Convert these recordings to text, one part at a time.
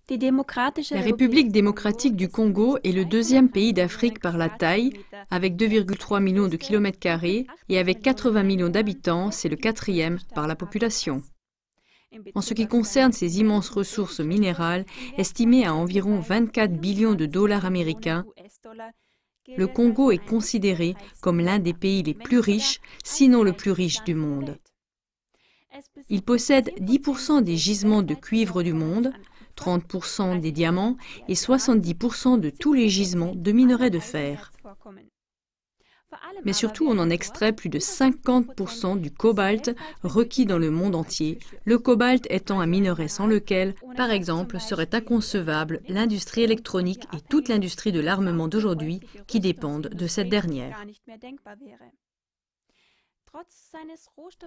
La République démocratique du Congo est le deuxième pays d'Afrique par la taille, avec 2,3 millions de kilomètres carrés, et avec 80 millions d'habitants, c'est le quatrième par la population. En ce qui concerne ses immenses ressources minérales, estimées à environ 24 billions de dollars américains, le Congo est considéré comme l'un des pays les plus riches, sinon le plus riche du monde. Il possède 10% des gisements de cuivre du monde, 30% des diamants et 70% de tous les gisements de minerais de fer. Mais surtout, on en extrait plus de 50% du cobalt requis dans le monde entier, le cobalt étant un minerai sans lequel, par exemple, serait inconcevable l'industrie électronique et toute l'industrie de l'armement d'aujourd'hui qui dépendent de cette dernière.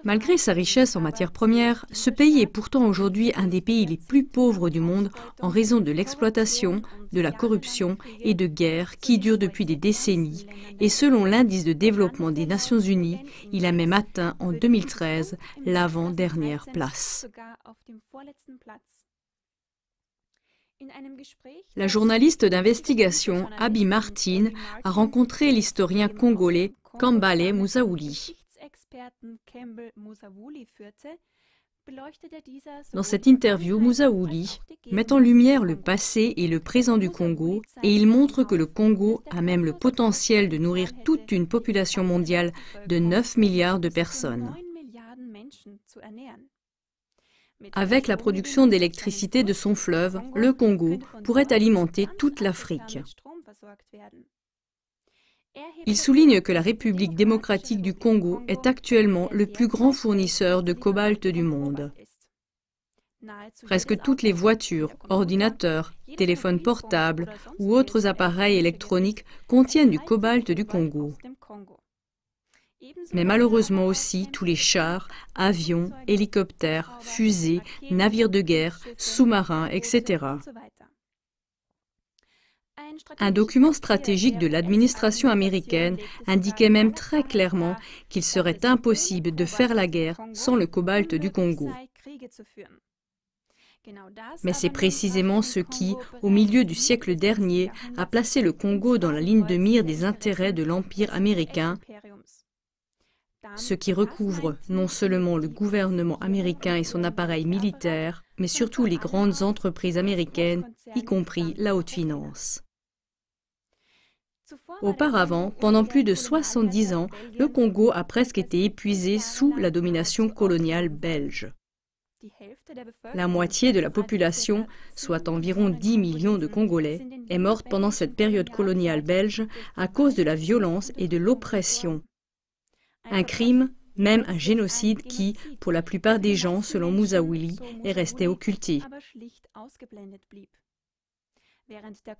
Malgré sa richesse en matières premières, ce pays est pourtant aujourd'hui un des pays les plus pauvres du monde en raison de l'exploitation, de la corruption et de guerres qui durent depuis des décennies. Et selon l'indice de développement des Nations Unies, il a même atteint en 2013 l'avant-dernière place. La journaliste d'investigation Abby Martin a rencontré l'historien congolais Kambale Musaouli. Dans cette interview, Musaouli met en lumière le passé et le présent du Congo et il montre que le Congo a même le potentiel de nourrir toute une population mondiale de 9 milliards de personnes. Avec la production d'électricité de son fleuve, le Congo pourrait alimenter toute l'Afrique. Il souligne que la République démocratique du Congo est actuellement le plus grand fournisseur de cobalt du monde. Presque toutes les voitures, ordinateurs, téléphones portables ou autres appareils électroniques contiennent du cobalt du Congo. Mais malheureusement aussi tous les chars, avions, hélicoptères, fusées, navires de guerre, sous-marins, etc. Un document stratégique de l'administration américaine indiquait même très clairement qu'il serait impossible de faire la guerre sans le cobalt du Congo. Mais c'est précisément ce qui, au milieu du siècle dernier, a placé le Congo dans la ligne de mire des intérêts de l'Empire américain, ce qui recouvre non seulement le gouvernement américain et son appareil militaire, mais surtout les grandes entreprises américaines, y compris la haute finance. Auparavant, pendant plus de 70 ans, le Congo a presque été épuisé sous la domination coloniale belge. La moitié de la population, soit environ 10 millions de Congolais, est morte pendant cette période coloniale belge à cause de la violence et de l'oppression. Un crime, même un génocide qui, pour la plupart des gens, selon Musaouli, est resté occulté.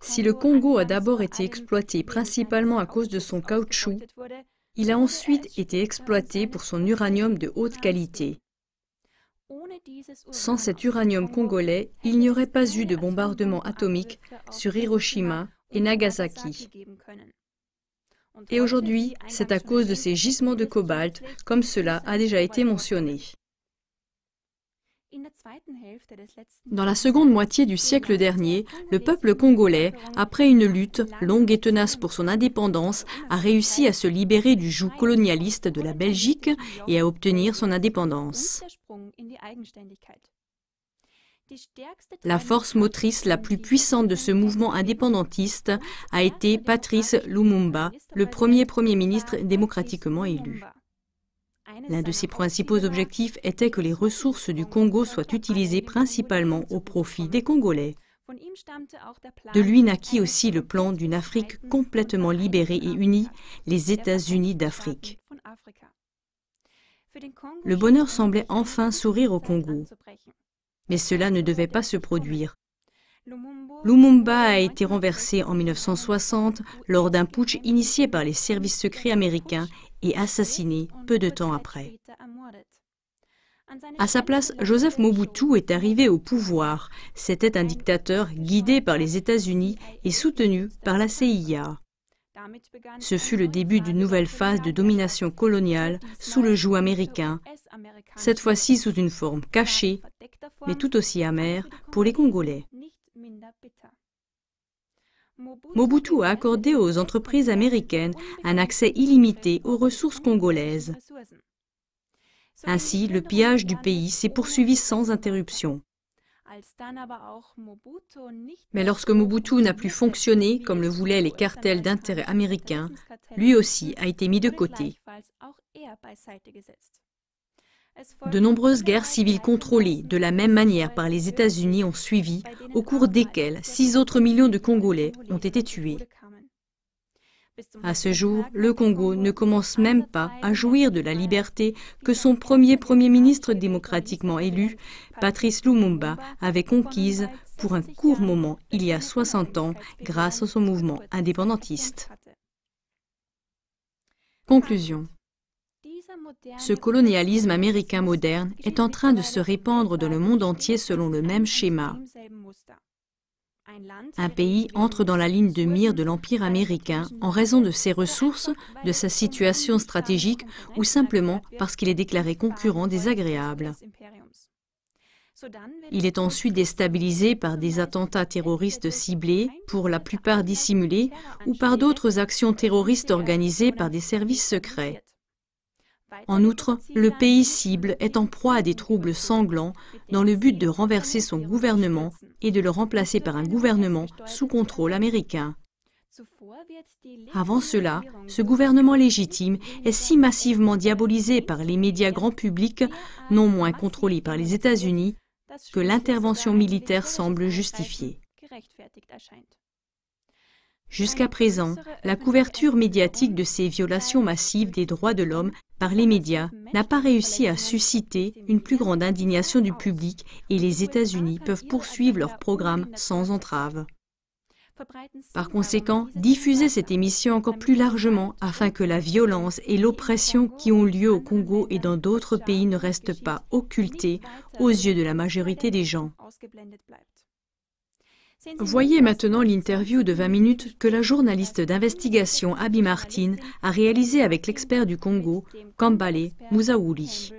Si le Congo a d'abord été exploité principalement à cause de son caoutchouc, il a ensuite été exploité pour son uranium de haute qualité. Sans cet uranium congolais, il n'y aurait pas eu de bombardement atomique sur Hiroshima et Nagasaki. Et aujourd'hui, c'est à cause de ces gisements de cobalt, comme cela a déjà été mentionné. Dans la seconde moitié du siècle dernier, le peuple congolais, après une lutte longue et tenace pour son indépendance, a réussi à se libérer du joug colonialiste de la Belgique et à obtenir son indépendance. La force motrice la plus puissante de ce mouvement indépendantiste a été Patrice Lumumba, le premier Premier ministre démocratiquement élu. L'un de ses principaux objectifs était que les ressources du Congo soient utilisées principalement au profit des Congolais. De lui naquit aussi le plan d'une Afrique complètement libérée et unie, les États-Unis d'Afrique. Le bonheur semblait enfin sourire au Congo. Mais cela ne devait pas se produire. Lumumba a été renversé en 1960 lors d'un putsch initié par les services secrets américains et assassiné peu de temps après. À sa place, Joseph Mobutu est arrivé au pouvoir. C'était un dictateur guidé par les États-Unis et soutenu par la CIA. Ce fut le début d'une nouvelle phase de domination coloniale sous le joug américain, cette fois-ci sous une forme cachée, mais tout aussi amère pour les Congolais. Mobutu a accordé aux entreprises américaines un accès illimité aux ressources congolaises. Ainsi, le pillage du pays s'est poursuivi sans interruption. Mais lorsque Mobutu n'a plus fonctionné comme le voulaient les cartels d'intérêt américains, lui aussi a été mis de côté. De nombreuses guerres civiles contrôlées de la même manière par les États-Unis ont suivi, au cours desquelles 6 autres millions de Congolais ont été tués. À ce jour, le Congo ne commence même pas à jouir de la liberté que son premier Premier ministre démocratiquement élu, Patrice Lumumba, avait conquise pour un court moment il y a 60 ans grâce à son mouvement indépendantiste. Conclusion. Ce colonialisme américain moderne est en train de se répandre dans le monde entier selon le même schéma. Un pays entre dans la ligne de mire de l'Empire américain en raison de ses ressources, de sa situation stratégique ou simplement parce qu'il est déclaré concurrent désagréable. Il est ensuite déstabilisé par des attentats terroristes ciblés, pour la plupart dissimulés, ou par d'autres actions terroristes organisées par des services secrets. En outre, le pays cible est en proie à des troubles sanglants dans le but de renverser son gouvernement et de le remplacer par un gouvernement sous contrôle américain. Avant cela, ce gouvernement légitime est si massivement diabolisé par les médias grand public, non moins contrôlés par les États-Unis, que l'intervention militaire semble justifiée. Jusqu'à présent, la couverture médiatique de ces violations massives des droits de l'homme par les médias n'a pas réussi à susciter une plus grande indignation du public et les États-Unis peuvent poursuivre leur programme sans entrave. Par conséquent, diffusez cette émission encore plus largement afin que la violence et l'oppression qui ont lieu au Congo et dans d'autres pays ne restent pas occultées aux yeux de la majorité des gens. Voyez maintenant l'interview de 20 minutes que la journaliste d'investigation Abby Martin a réalisée avec l'expert du Congo, Kambale Musaouli.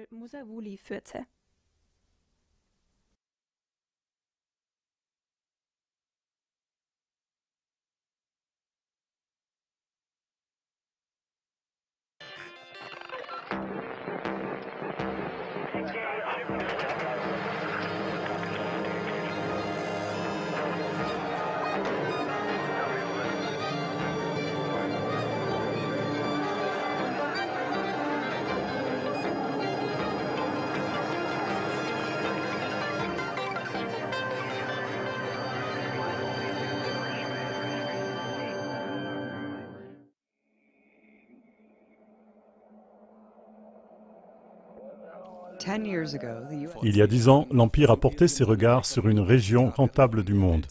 Il y a 10 ans, l'Empire a porté ses regards sur une région rentable du monde,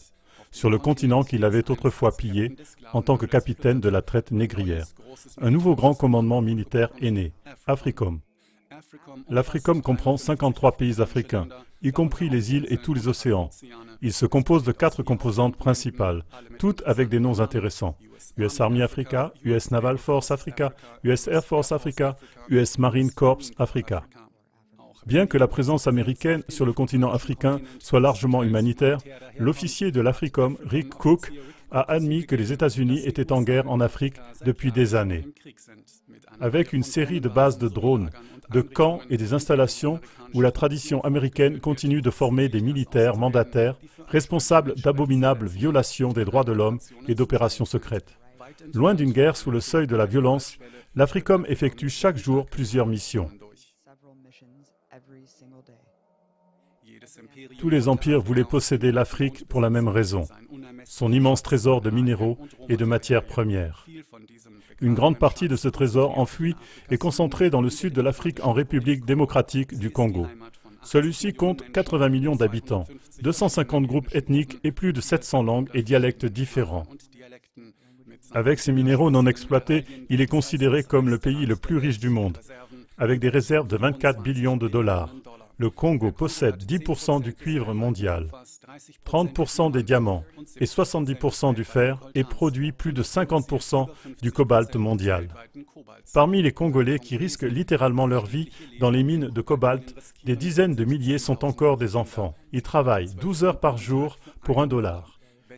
sur le continent qu'il avait autrefois pillé en tant que capitaine de la traite négrière. Un nouveau grand commandement militaire est né, AFRICOM. L'AFRICOM comprend 53 pays africains, y compris les îles et tous les océans. Il se compose de 4 composantes principales, toutes avec des noms intéressants. US Army Africa, US Naval Force Africa, US Air Force Africa, US Marine Corps Africa. Bien que la présence américaine sur le continent africain soit largement humanitaire, l'officier de l'AFRICOM, Rick Cook, a admis que les États-Unis étaient en guerre en Afrique depuis des années. Avec une série de bases de drones, de camps et des installations où la tradition américaine continue de former des militaires mandataires responsables d'abominables violations des droits de l'homme et d'opérations secrètes. Loin d'une guerre sous le seuil de la violence, l'AFRICOM effectue chaque jour plusieurs missions. Tous les empires voulaient posséder l'Afrique pour la même raison, son immense trésor de minéraux et de matières premières. Une grande partie de ce trésor enfoui est concentrée dans le sud de l'Afrique en République démocratique du Congo. Celui-ci compte 80 millions d'habitants, 250 groupes ethniques et plus de 700 langues et dialectes différents. Avec ces minéraux non exploités, il est considéré comme le pays le plus riche du monde, avec des réserves de 24 billions de dollars. Le Congo possède 10% du cuivre mondial, 30% des diamants et 70% du fer et produit plus de 50% du cobalt mondial. Parmi les Congolais qui risquent littéralement leur vie dans les mines de cobalt, des dizaines de milliers sont encore des enfants. Ils travaillent 12 heures par jour pour $1.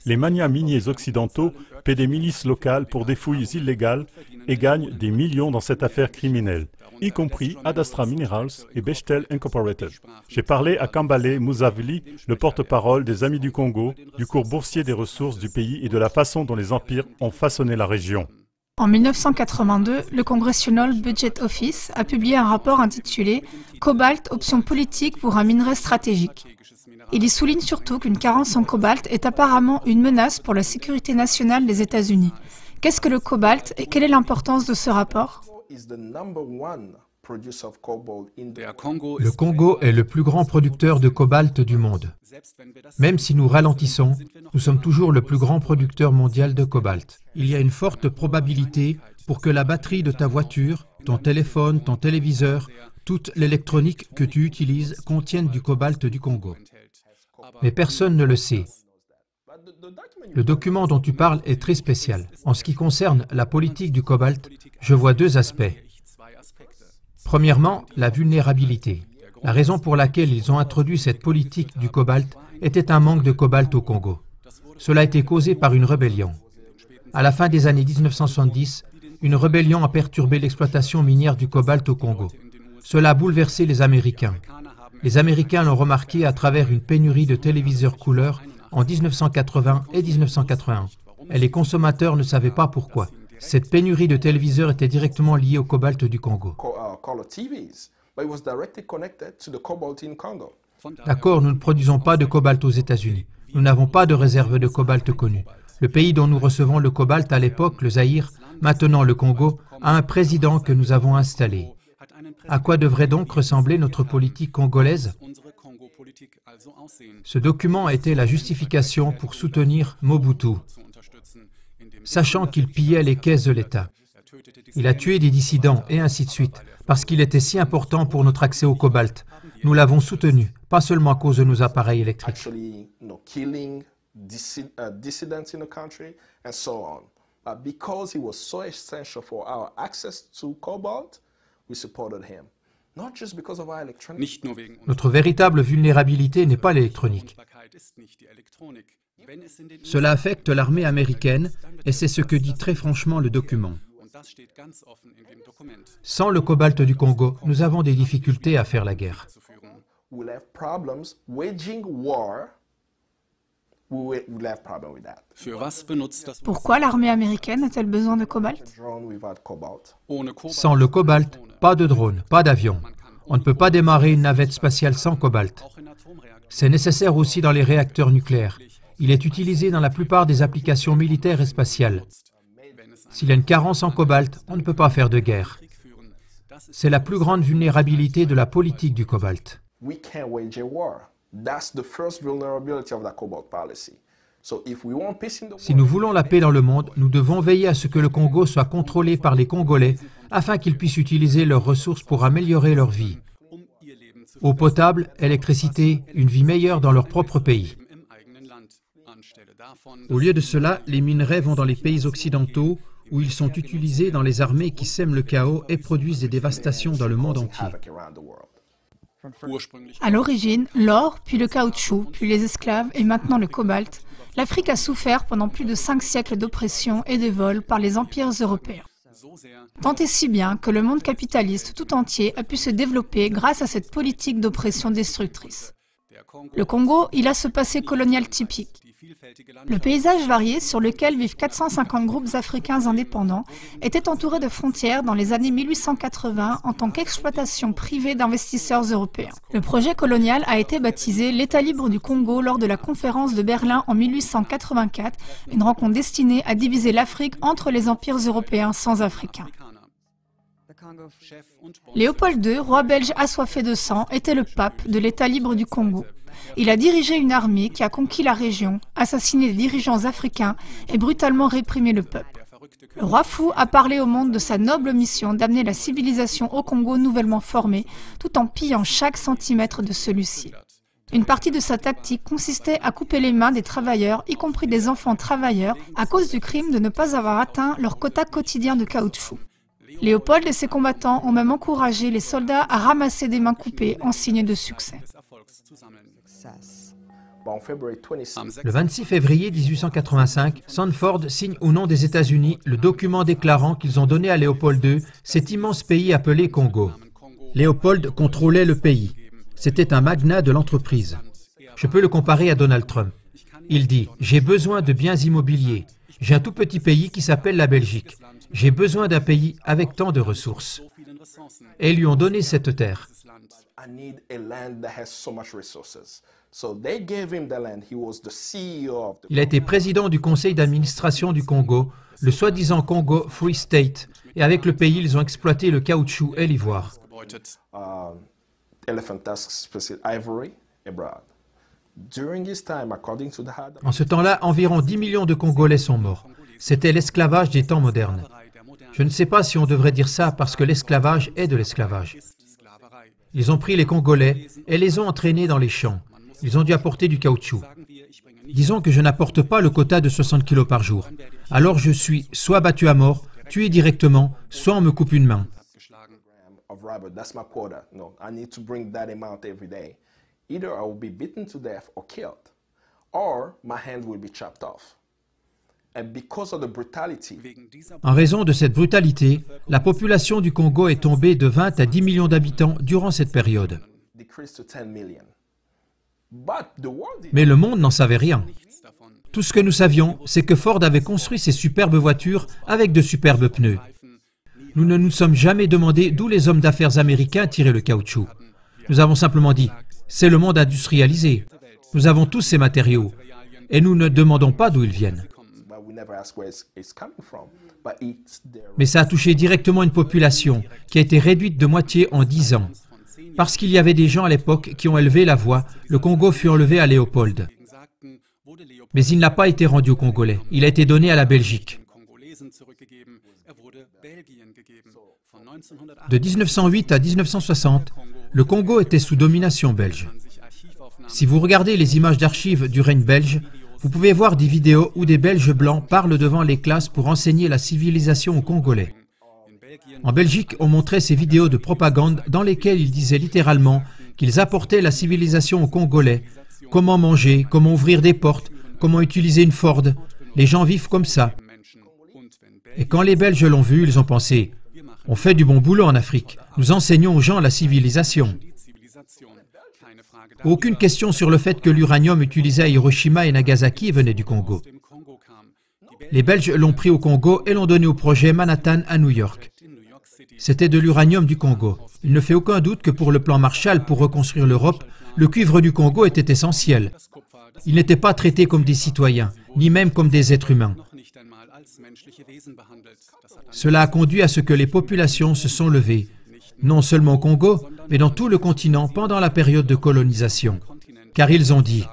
Les manias miniers occidentaux paient des milices locales pour des fouilles illégales et gagnent des millions dans cette affaire criminelle, y compris Ad Astra Minerals et Bechtel Incorporated. J'ai parlé à Kambale Musavuli, le porte-parole des Amis du Congo, du cours boursier des ressources du pays et de la façon dont les empires ont façonné la région. En 1982, le Congressional Budget Office a publié un rapport intitulé « Cobalt, option politique pour un minerai stratégique ». Il y souligne surtout qu'une carence en cobalt est apparemment une menace pour la sécurité nationale des États-Unis. Qu'est-ce que le cobalt et quelle est l'importance de ce rapport? Le Congo est le plus grand producteur de cobalt du monde. Même si nous ralentissons, nous sommes toujours le plus grand producteur mondial de cobalt. Il y a une forte probabilité pour que la batterie de ta voiture, ton téléphone, ton téléviseur, toute l'électronique que tu utilises contienne du cobalt du Congo. Mais personne ne le sait. Le document dont tu parles est très spécial. En ce qui concerne la politique du cobalt, je vois deux aspects. Premièrement, la vulnérabilité. La raison pour laquelle ils ont introduit cette politique du cobalt était un manque de cobalt au Congo. Cela a été causé par une rébellion. À la fin des années 1970, une rébellion a perturbé l'exploitation minière du cobalt au Congo. Cela a bouleversé les Américains. Les Américains l'ont remarqué à travers une pénurie de téléviseurs couleurs en 1980 et 1981. Et les consommateurs ne savaient pas pourquoi. Cette pénurie de téléviseurs était directement liée au cobalt du Congo. D'accord, nous ne produisons pas de cobalt aux États-Unis. Nous n'avons pas de réserve de cobalt connue. Le pays dont nous recevons le cobalt à l'époque, le Zaïre, maintenant le Congo, a un président que nous avons installé. À quoi devrait donc ressembler notre politique congolaise? Ce document était la justification pour soutenir Mobutu, sachant qu'il pillait les caisses de l'État. Il a tué des dissidents et ainsi de suite, parce qu'il était si important pour notre accès au cobalt. Nous l'avons soutenu, pas seulement à cause de nos appareils électriques. Notre véritable vulnérabilité n'est pas l'électronique. Cela affecte l'armée américaine et c'est ce que dit très franchement le document. Sans le cobalt du Congo, nous avons des difficultés à faire la guerre. Pourquoi l'armée américaine a-t-elle besoin de cobalt? Sans le cobalt, pas de drone, pas d'avion. On ne peut pas démarrer une navette spatiale sans cobalt. C'est nécessaire aussi dans les réacteurs nucléaires. Il est utilisé dans la plupart des applications militaires et spatiales. S'il y a une carence en cobalt, on ne peut pas faire de guerre. C'est la plus grande vulnérabilité de la politique du cobalt. Si nous voulons la paix dans le monde, nous devons veiller à ce que le Congo soit contrôlé par les Congolais afin qu'ils puissent utiliser leurs ressources pour améliorer leur vie. Eau potable, électricité, une vie meilleure dans leur propre pays. Au lieu de cela, les minerais vont dans les pays occidentaux où ils sont utilisés dans les armées qui sèment le chaos et produisent des dévastations dans le monde entier. À l'origine, l'or, puis le caoutchouc, puis les esclaves et maintenant le cobalt, l'Afrique a souffert pendant plus de 5 siècles d'oppression et de vol par les empires européens. Tant et si bien que le monde capitaliste tout entier a pu se développer grâce à cette politique d'oppression destructrice. Le Congo, il a ce passé colonial typique. Le paysage varié sur lequel vivent 450 groupes africains indépendants était entouré de frontières dans les années 1880 en tant qu'exploitation privée d'investisseurs européens. Le projet colonial a été baptisé l'État libre du Congo lors de la conférence de Berlin en 1884, une rencontre destinée à diviser l'Afrique entre les empires européens sans Africains. Léopold II, roi belge assoiffé de sang, était le pape de l'État libre du Congo. Il a dirigé une armée qui a conquis la région, assassiné les dirigeants africains et brutalement réprimé le peuple. Le roi fou a parlé au monde de sa noble mission d'amener la civilisation au Congo nouvellement formé, tout en pillant chaque centimètre de celui-ci. Une partie de sa tactique consistait à couper les mains des travailleurs, y compris des enfants travailleurs, à cause du crime de ne pas avoir atteint leur quota quotidien de caoutchouc. Léopold et ses combattants ont même encouragé les soldats à ramasser des mains coupées en signe de succès. Le 26 février 1885, Sanford signe au nom des États-Unis le document déclarant qu'ils ont donné à Léopold II cet immense pays appelé Congo. Léopold contrôlait le pays. C'était un magnat de l'entreprise. Je peux le comparer à Donald Trump. Il dit « J'ai besoin de biens immobiliers. J'ai un tout petit pays qui s'appelle la Belgique. J'ai besoin d'un pays avec tant de ressources. » Et ils lui ont donné cette terre. Il a été président du conseil d'administration du Congo, le soi-disant Congo Free State, et avec le pays, ils ont exploité le caoutchouc et l'ivoire. En ce temps-là, environ 10 millions de Congolais sont morts. C'était l'esclavage des temps modernes. Je ne sais pas si on devrait dire ça parce que l'esclavage est de l'esclavage. Ils ont pris les Congolais et les ont entraînés dans les champs. Ils ont dû apporter du caoutchouc. Disons que je n'apporte pas le quota de 60 kilos par jour. Alors je suis soit battu à mort, tué directement, soit on me coupe une main. En raison de cette brutalité, la population du Congo est tombée de 20 à 10 millions d'habitants durant cette période. Mais le monde n'en savait rien. Tout ce que nous savions, c'est que Ford avait construit ces superbes voitures avec de superbes pneus. Nous ne nous sommes jamais demandé d'où les hommes d'affaires américains tiraient le caoutchouc. Nous avons simplement dit, c'est le monde industrialisé. Nous avons tous ces matériaux et nous ne demandons pas d'où ils viennent. Mais ça a touché directement une population qui a été réduite de moitié en 10 ans. Parce qu'il y avait des gens à l'époque qui ont élevé la voix, le Congo fut enlevé à Léopold. Mais il n'a pas été rendu aux Congolais, il a été donné à la Belgique. De 1908 à 1960, le Congo était sous domination belge. Si vous regardez les images d'archives du règne belge, vous pouvez voir des vidéos où des Belges blancs parlent devant les classes pour enseigner la civilisation aux Congolais. En Belgique, on montrait ces vidéos de propagande dans lesquelles ils disaient littéralement qu'ils apportaient la civilisation aux Congolais. Comment manger, comment ouvrir des portes, comment utiliser une Ford. Les gens vivent comme ça. Et quand les Belges l'ont vu, ils ont pensé « On fait du bon boulot en Afrique. Nous enseignons aux gens la civilisation. » Aucune question sur le fait que l'uranium utilisé à Hiroshima et Nagasaki venait du Congo. Les Belges l'ont pris au Congo et l'ont donné au projet Manhattan à New York. C'était de l'uranium du Congo. Il ne fait aucun doute que pour le plan Marshall pour reconstruire l'Europe, le cuivre du Congo était essentiel. Ils n'étaient pas traités comme des citoyens, ni même comme des êtres humains. Cela a conduit à ce que les populations se sont levées, non seulement au Congo, mais dans tout le continent pendant la période de colonisation. Car ils ont dit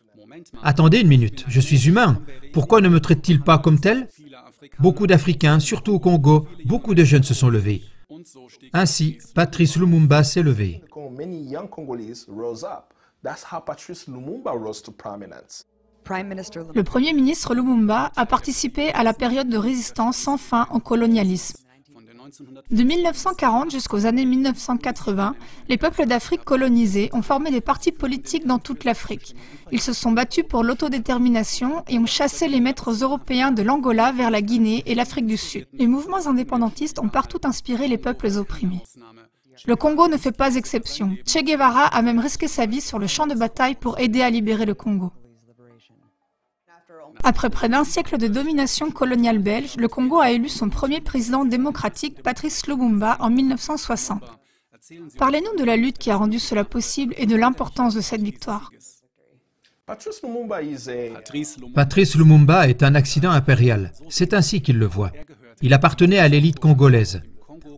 « Attendez une minute, je suis humain, pourquoi ne me traitent-ils pas comme tel ?» Beaucoup d'Africains, surtout au Congo, beaucoup de jeunes se sont levés. Ainsi, Patrice Lumumba s'est levé. Le Premier ministre Lumumba a participé à la période de résistance sans fin au colonialisme. De 1940 jusqu'aux années 1980, les peuples d'Afrique colonisés ont formé des partis politiques dans toute l'Afrique. Ils se sont battus pour l'autodétermination et ont chassé les maîtres européens de l'Angola vers la Guinée et l'Afrique du Sud. Les mouvements indépendantistes ont partout inspiré les peuples opprimés. Le Congo ne fait pas exception. Che Guevara a même risqué sa vie sur le champ de bataille pour aider à libérer le Congo. Après près d'un siècle de domination coloniale belge, le Congo a élu son premier président démocratique, Patrice Lumumba, en 1960. Parlez-nous de la lutte qui a rendu cela possible et de l'importance de cette victoire. Patrice Lumumba est un accident impérial. C'est ainsi qu'il le voit. Il appartenait à l'élite congolaise.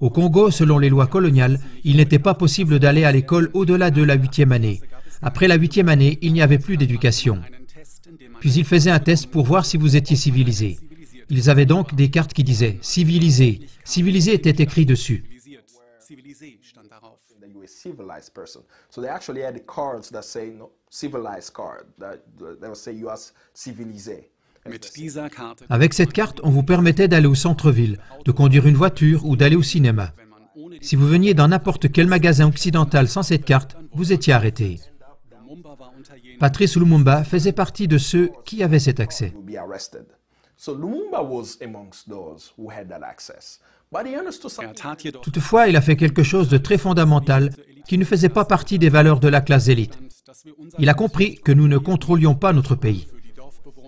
Au Congo, selon les lois coloniales, il n'était pas possible d'aller à l'école au-delà de la 8e année. Après la 8e année, il n'y avait plus d'éducation. Puis ils faisaient un test pour voir si vous étiez civilisé. Ils avaient donc des cartes qui disaient « civilisé ». « Civilisé » était écrit dessus. Avec cette carte, on vous permettait d'aller au centre-ville, de conduire une voiture ou d'aller au cinéma. Si vous veniez dans n'importe quel magasin occidental sans cette carte, vous étiez arrêté. Patrice Lumumba faisait partie de ceux qui avaient cet accès. Toutefois, il a fait quelque chose de très fondamental qui ne faisait pas partie des valeurs de la classe élite. Il a compris que nous ne contrôlions pas notre pays.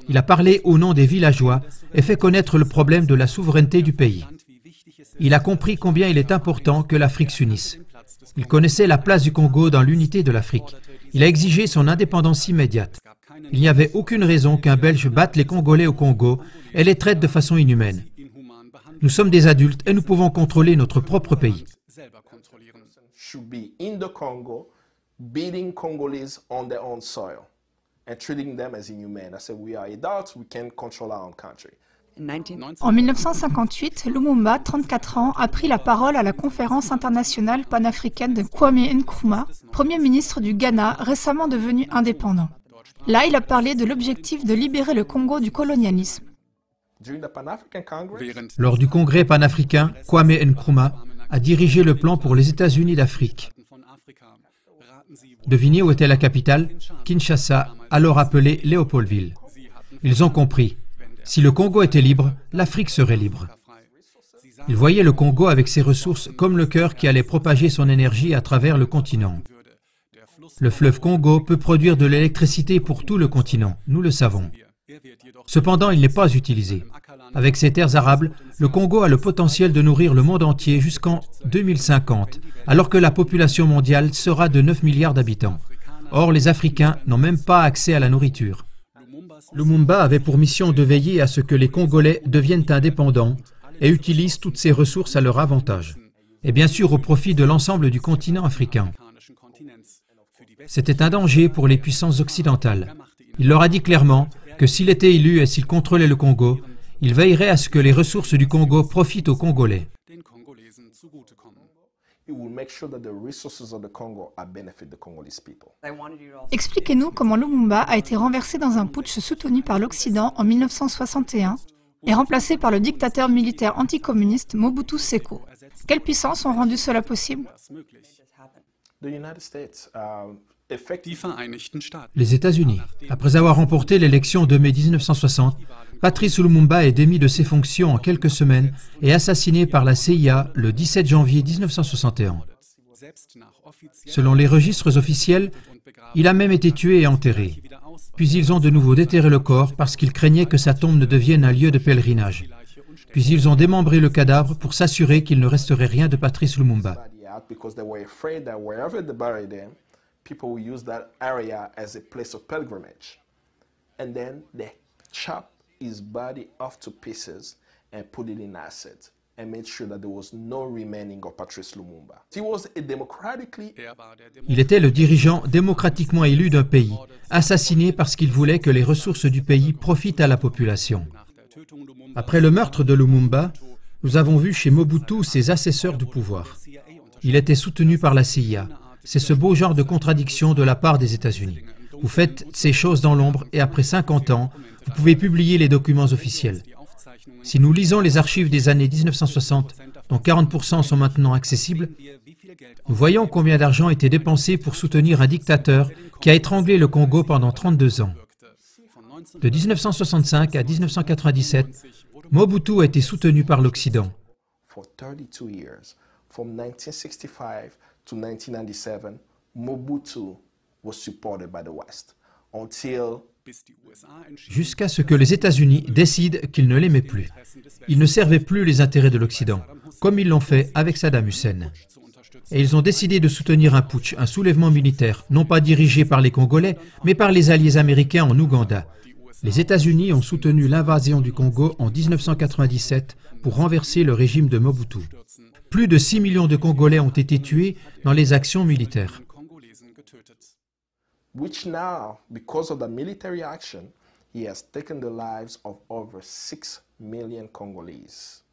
Il a parlé au nom des villageois et fait connaître le problème de la souveraineté du pays. Il a compris combien il est important que l'Afrique s'unisse. Il connaissait la place du Congo dans l'unité de l'Afrique. Il a exigé son indépendance immédiate. Il n'y avait aucune raison qu'un Belge batte les Congolais au Congo et les traite de façon inhumaine. Nous sommes des adultes et nous pouvons contrôler notre propre pays. En 1958, Lumumba, 34 ans, a pris la parole à la conférence internationale panafricaine de Kwame Nkrumah, Premier ministre du Ghana, récemment devenu indépendant. Là, il a parlé de l'objectif de libérer le Congo du colonialisme. Lors du congrès panafricain, Kwame Nkrumah a dirigé le plan pour les États-Unis d'Afrique. Devinez où était la capitale? Kinshasa, alors appelée Léopoldville. Ils ont compris. Si le Congo était libre, l'Afrique serait libre. Ils voyaient le Congo avec ses ressources comme le cœur qui allait propager son énergie à travers le continent. Le fleuve Congo peut produire de l'électricité pour tout le continent, nous le savons. Cependant, il n'est pas utilisé. Avec ses terres arables, le Congo a le potentiel de nourrir le monde entier jusqu'en 2050, alors que la population mondiale sera de 9 milliards d'habitants. Or, les Africains n'ont même pas accès à la nourriture. Lumumba avait pour mission de veiller à ce que les Congolais deviennent indépendants et utilisent toutes ces ressources à leur avantage, et bien sûr au profit de l'ensemble du continent africain. C'était un danger pour les puissances occidentales. Il leur a dit clairement que s'il était élu et s'il contrôlait le Congo, il veillerait à ce que les ressources du Congo profitent aux Congolais. Expliquez-nous comment Lumumba a été renversé dans un putsch soutenu par l'Occident en 1961 et remplacé par le dictateur militaire anticommuniste Mobutu Seko. Quelles puissances ont rendu cela possible? Les États-Unis. Après avoir remporté l'élection de mai 1960, Patrice Lumumba est démis de ses fonctions en quelques semaines et assassiné par la CIA le 17 janvier 1961. Selon les registres officiels, il a même été tué et enterré. Puis ils ont de nouveau déterré le corps parce qu'ils craignaient que sa tombe ne devienne un lieu de pèlerinage. Puis ils ont démembré le cadavre pour s'assurer qu'il ne resterait rien de Patrice Lumumba. People will use that area as a place of pilgrimage. And then they chop his body off to pieces and put it in acid and made sure that there was no remaining of Patrice Lumumba. He was a democratically... Il était le dirigeant démocratiquement élu d'un pays, assassiné parce qu'il voulait que les ressources du pays profitent à la population. Après le meurtre de Lumumba, nous avons vu chez Mobutu ses assesseurs du pouvoir. Il était soutenu par la CIA. C'est ce beau genre de contradiction de la part des États-Unis. Vous faites ces choses dans l'ombre et après 50 ans, vous pouvez publier les documents officiels. Si nous lisons les archives des années 1960, dont 40% sont maintenant accessibles, nous voyons combien d'argent était dépensé pour soutenir un dictateur qui a étranglé le Congo pendant 32 ans. De 1965 à 1997, Mobutu a été soutenu par l'Occident. To 1997, Mobutu was supported by the West until jusqu'à ce que les États-Unis décident qu'ils ne l'aimaient plus. Ils ne servaient plus les intérêts de l'Occident, comme ils l'ont fait avec Saddam Hussein. Et ils ont décidé de soutenir un putsch, un soulèvement militaire, non pas dirigé par les Congolais, mais par les alliés américains en Ouganda. Les États-Unis ont soutenu l'invasion du Congo en 1997 pour renverser le régime de Mobutu. Plus de 6 millions de Congolais ont été tués dans les actions militaires. Which now, because of the military action, he has taken the lives of over 6 million Congolese.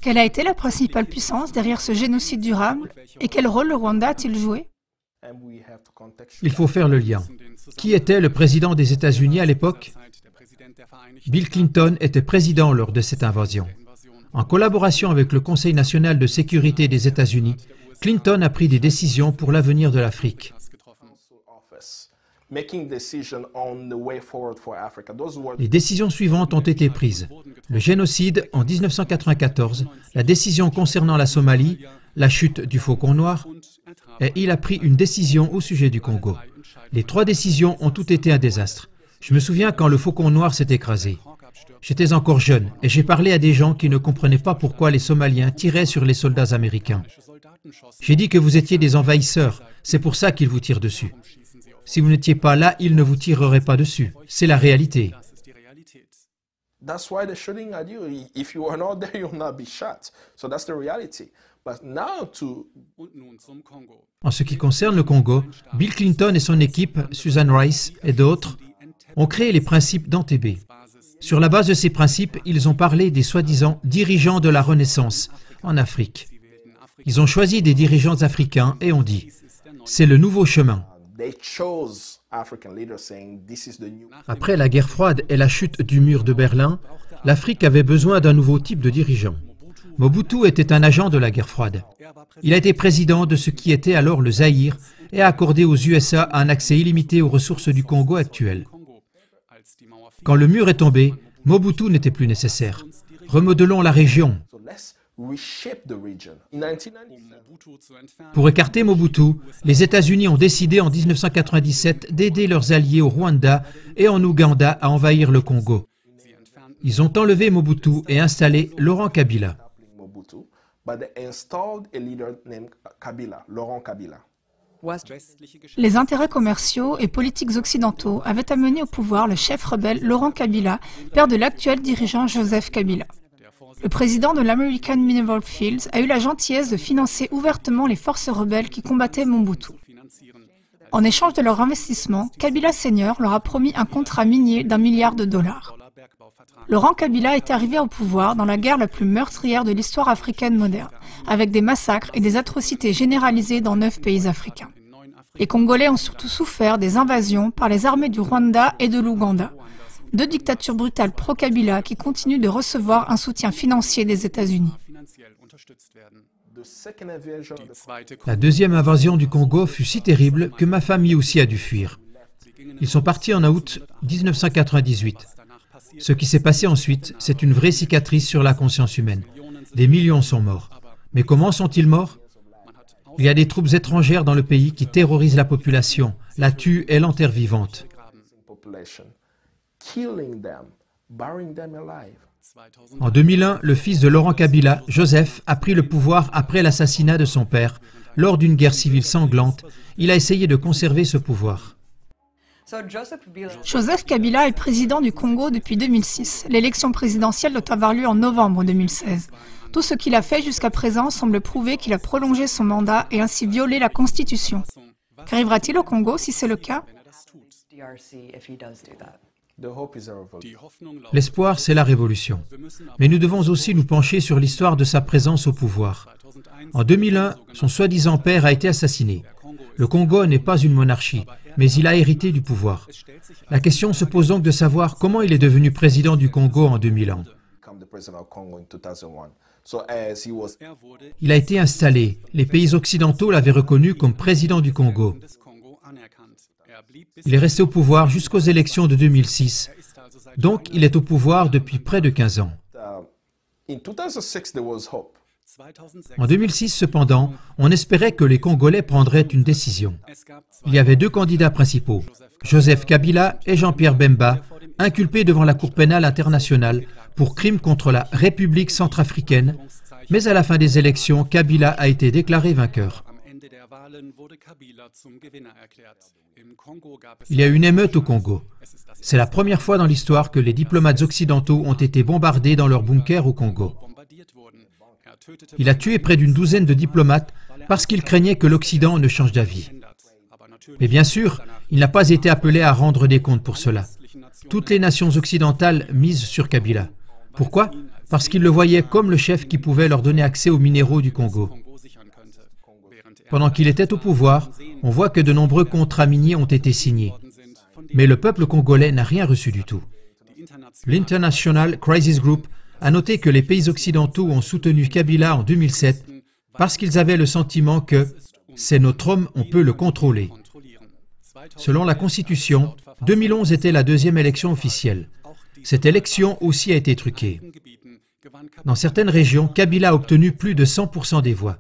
Quelle a été la principale puissance derrière ce génocide durable et quel rôle le Rwanda a-t-il joué? Il faut faire le lien. Qui était le président des États-Unis à l'époque? Bill Clinton était président lors de cette invasion. En collaboration avec le Conseil national de sécurité des États-Unis, Clinton a pris des décisions pour l'avenir de l'Afrique. Les décisions suivantes ont été prises. Le génocide en 1994, la décision concernant la Somalie, la chute du Faucon Noir, et il a pris une décision au sujet du Congo. Les 3 décisions ont toutes été un désastre. Je me souviens quand le Faucon Noir s'est écrasé. J'étais encore jeune et j'ai parlé à des gens qui ne comprenaient pas pourquoi les Somaliens tiraient sur les soldats américains. J'ai dit que vous étiez des envahisseurs, c'est pour ça qu'ils vous tirent dessus. Si vous n'étiez pas là, ils ne vous tireraient pas dessus. C'est la réalité. En ce qui concerne le Congo, Bill Clinton et son équipe, Susan Rice et d'autres, ont créé les principes d'Entebbe. Sur la base de ces principes, ils ont parlé des soi-disant dirigeants de la Renaissance en Afrique. Ils ont choisi des dirigeants africains et ont dit « c'est le nouveau chemin ». Après la guerre froide et la chute du mur de Berlin, l'Afrique avait besoin d'un nouveau type de dirigeant. Mobutu était un agent de la guerre froide. Il a été président de ce qui était alors le Zaïre et a accordé aux USA un accès illimité aux ressources du Congo actuel. Quand le mur est tombé, Mobutu n'était plus nécessaire. Remodelons la région. Pour écarter Mobutu, les États-Unis ont décidé en 1997 d'aider leurs alliés au Rwanda et en Ouganda à envahir le Congo. Ils ont enlevé Mobutu et installé Laurent Kabila. Les intérêts commerciaux et politiques occidentaux avaient amené au pouvoir le chef rebelle Laurent Kabila, père de l'actuel dirigeant Joseph Kabila. Le président de l'American Mineral Fields a eu la gentillesse de financer ouvertement les forces rebelles qui combattaient Mobutu. En échange de leur investissement, Kabila Senior leur a promis un contrat minier d'1 milliard de dollars. Laurent Kabila est arrivé au pouvoir dans la guerre la plus meurtrière de l'histoire africaine moderne, avec des massacres et des atrocités généralisées dans 9 pays africains. Les Congolais ont surtout souffert des invasions par les armées du Rwanda et de l'Ouganda, 2 dictatures brutales pro-Kabila qui continuent de recevoir un soutien financier des États-Unis. La deuxième invasion du Congo fut si terrible que ma famille aussi a dû fuir. Ils sont partis en août 1998. Ce qui s'est passé ensuite, c'est une vraie cicatrice sur la conscience humaine. Des millions sont morts. Mais comment sont-ils morts? Il y a des troupes étrangères dans le pays qui terrorisent la population, la tuent et l'enterrent vivante. En 2001, le fils de Laurent Kabila, Joseph, a pris le pouvoir après l'assassinat de son père. Lors d'une guerre civile sanglante, il a essayé de conserver ce pouvoir. Joseph Kabila est président du Congo depuis 2006. L'élection présidentielle doit avoir lieu en novembre 2016. Tout ce qu'il a fait jusqu'à présent semble prouver qu'il a prolongé son mandat et ainsi violé la Constitution. Qu'arrivera-t-il au Congo si c'est le cas? L'espoir, c'est la révolution. Mais nous devons aussi nous pencher sur l'histoire de sa présence au pouvoir. En 2001, son soi-disant père a été assassiné. Le Congo n'est pas une monarchie, mais il a hérité du pouvoir. La question se pose donc de savoir comment il est devenu président du Congo en 2001. Il a été installé. Les pays occidentaux l'avaient reconnu comme président du Congo. Il est resté au pouvoir jusqu'aux élections de 2006. Donc, il est au pouvoir depuis près de 15 ans. En 2006, cependant, on espérait que les Congolais prendraient une décision. Il y avait 2 candidats principaux, Joseph Kabila et Jean-Pierre Bemba, inculpés devant la Cour pénale internationale pour crimes contre la République centrafricaine, mais à la fin des élections, Kabila a été déclaré vainqueur. Il y a eu une émeute au Congo. C'est la première fois dans l'histoire que les diplomates occidentaux ont été bombardés dans leur bunker au Congo. Il a tué près d'une douzaine de diplomates parce qu'il craignait que l'Occident ne change d'avis. Mais bien sûr, il n'a pas été appelé à rendre des comptes pour cela. Toutes les nations occidentales misent sur Kabila. Pourquoi? Parce qu'ils le voyaient comme le chef qui pouvait leur donner accès aux minéraux du Congo. Pendant qu'il était au pouvoir, on voit que de nombreux contrats miniers ont été signés. Mais le peuple congolais n'a rien reçu du tout. L'International Crisis Group a noté que les pays occidentaux ont soutenu Kabila en 2007 parce qu'ils avaient le sentiment que « c'est notre homme, on peut le contrôler ». Selon la Constitution, 2011 était la deuxième élection officielle. Cette élection aussi a été truquée. Dans certaines régions, Kabila a obtenu plus de 100% des voix.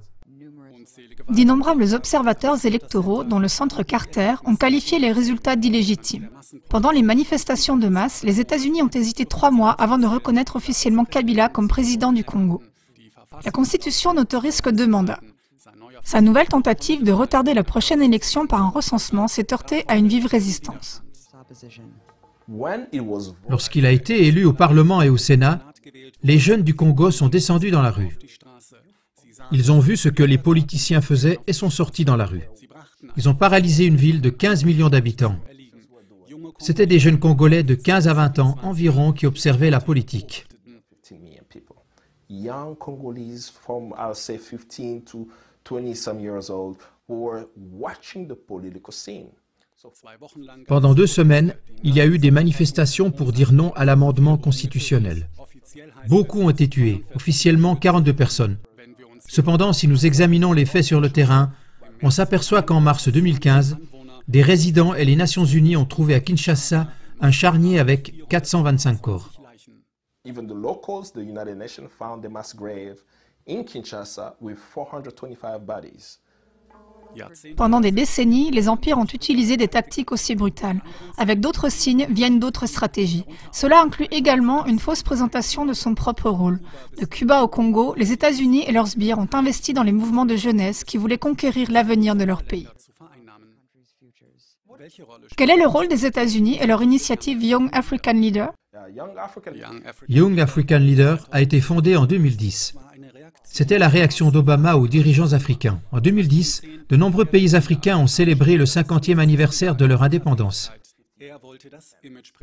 D'innombrables observateurs électoraux, dont le Centre Carter, ont qualifié les résultats d'illégitimes. Pendant les manifestations de masse, les États-Unis ont hésité 3 mois avant de reconnaître officiellement Kabila comme président du Congo. La Constitution n'autorise que 2 mandats. Sa nouvelle tentative de retarder la prochaine élection par un recensement s'est heurtée à une vive résistance. Lorsqu'il a été élu au Parlement et au Sénat, les jeunes du Congo sont descendus dans la rue. Ils ont vu ce que les politiciens faisaient et sont sortis dans la rue. Ils ont paralysé une ville de 15 millions d'habitants. C'étaient des jeunes Congolais de 15 à 20 ans environ qui observaient la politique. Pendant 2 semaines, il y a eu des manifestations pour dire non à l'amendement constitutionnel. Beaucoup ont été tués, officiellement 42 personnes. Cependant, si nous examinons les faits sur le terrain, on s'aperçoit qu'en mars 2015, des résidents et les Nations Unies ont trouvé à Kinshasa un charnier avec 425 corps. Even the locals, the United Nations found a mass grave in Kinshasa with 425 bodies. Pendant des décennies, les empires ont utilisé des tactiques aussi brutales. Avec d'autres signes viennent d'autres stratégies. Cela inclut également une fausse présentation de son propre rôle. De Cuba au Congo, les États-Unis et leurs sbires ont investi dans les mouvements de jeunesse qui voulaient conquérir l'avenir de leur pays. Quel est le rôle des États-Unis et leur initiative Young African Leader? Young African Leader a été fondée en 2010. C'était la réaction d'Obama aux dirigeants africains. En 2010, de nombreux pays africains ont célébré le 50e anniversaire de leur indépendance.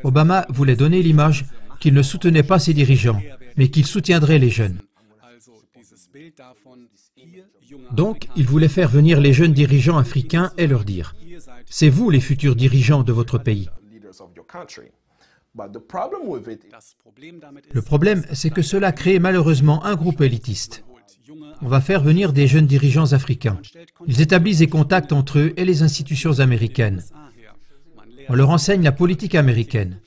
Obama voulait donner l'image qu'il ne soutenait pas ses dirigeants, mais qu'il soutiendrait les jeunes. Donc, il voulait faire venir les jeunes dirigeants africains et leur dire « C'est vous les futurs dirigeants de votre pays ». Le problème, c'est que cela crée malheureusement un groupe élitiste. On va faire venir des jeunes dirigeants africains. Ils établissent des contacts entre eux et les institutions américaines. On leur enseigne la politique américaine.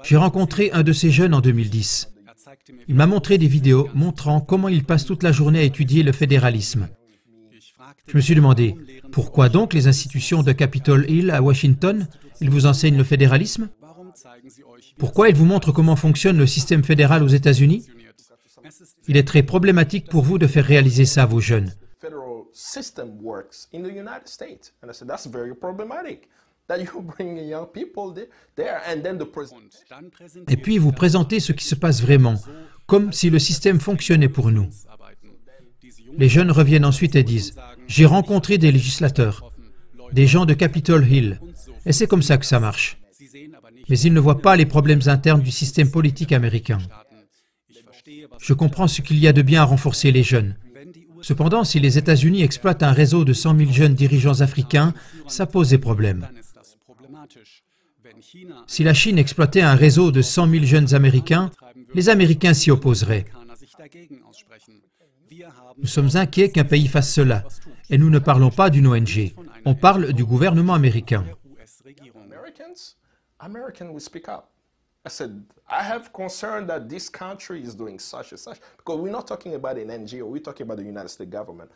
J'ai rencontré un de ces jeunes en 2010. Il m'a montré des vidéos montrant comment il passe toute la journée à étudier le fédéralisme. Je me suis demandé, pourquoi donc les institutions de Capitol Hill à Washington, ils vous enseignent le fédéralisme? Pourquoi ils vous montrent comment fonctionne le système fédéral aux États-Unis? Il est très problématique pour vous de faire réaliser ça à vos jeunes. Et puis vous présentez ce qui se passe vraiment, comme si le système fonctionnait pour nous. Les jeunes reviennent ensuite et disent « J'ai rencontré des législateurs, des gens de Capitol Hill, et c'est comme ça que ça marche. » Mais ils ne voient pas les problèmes internes du système politique américain. Je comprends ce qu'il y a de bien à renforcer les jeunes. Cependant, si les États-Unis exploitent un réseau de 100 000 jeunes dirigeants africains, ça pose des problèmes. Si la Chine exploitait un réseau de 100 000 jeunes Américains, les Américains s'y opposeraient. Nous sommes inquiets qu'un pays fasse cela, et nous ne parlons pas d'une ONG, on parle du gouvernement américain. American will speak up. I said, I have concern that this country is doing such and such, because we're not talking about an NGO, we're talking about the United States government.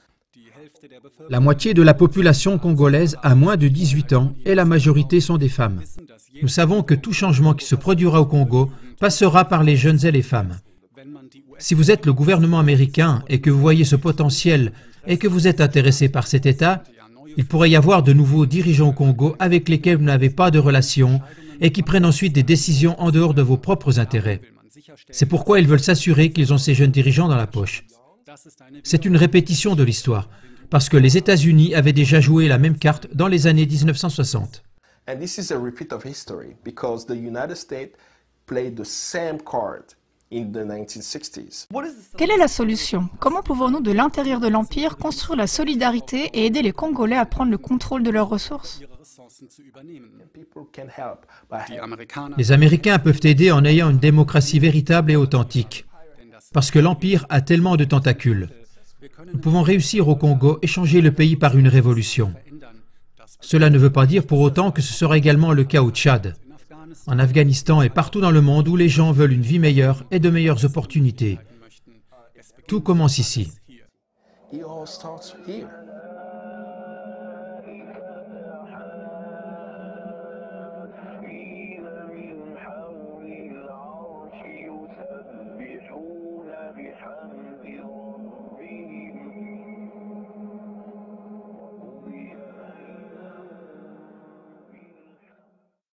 La moitié de la population congolaise a moins de 18 ans et la majorité sont des femmes. Nous savons que tout changement qui se produira au Congo passera par les jeunes et les femmes. Si vous êtes le gouvernement américain et que vous voyez ce potentiel et que vous êtes intéressé par cet État, il pourrait y avoir de nouveaux dirigeants au Congo avec lesquels vous n'avez pas de relation et qui prennent ensuite des décisions en dehors de vos propres intérêts. C'est pourquoi ils veulent s'assurer qu'ils ont ces jeunes dirigeants dans la poche. C'est une répétition de l'histoire, parce que les États-Unis avaient déjà joué la même carte dans les années 1960. And this is a repeat of history, because the United States played the same card in the 1960s. Quelle est la solution? Comment pouvons-nous, de l'intérieur de l'Empire, construire la solidarité et aider les Congolais à prendre le contrôle de leurs ressources? Les Américains peuvent aider en ayant une démocratie véritable et authentique, parce que l'Empire a tellement de tentacules. Nous pouvons réussir au Congo et changer le pays par une révolution. Cela ne veut pas dire pour autant que ce sera également le cas au Tchad, en Afghanistan et partout dans le monde où les gens veulent une vie meilleure et de meilleures opportunités. Tout commence ici. It all starts here.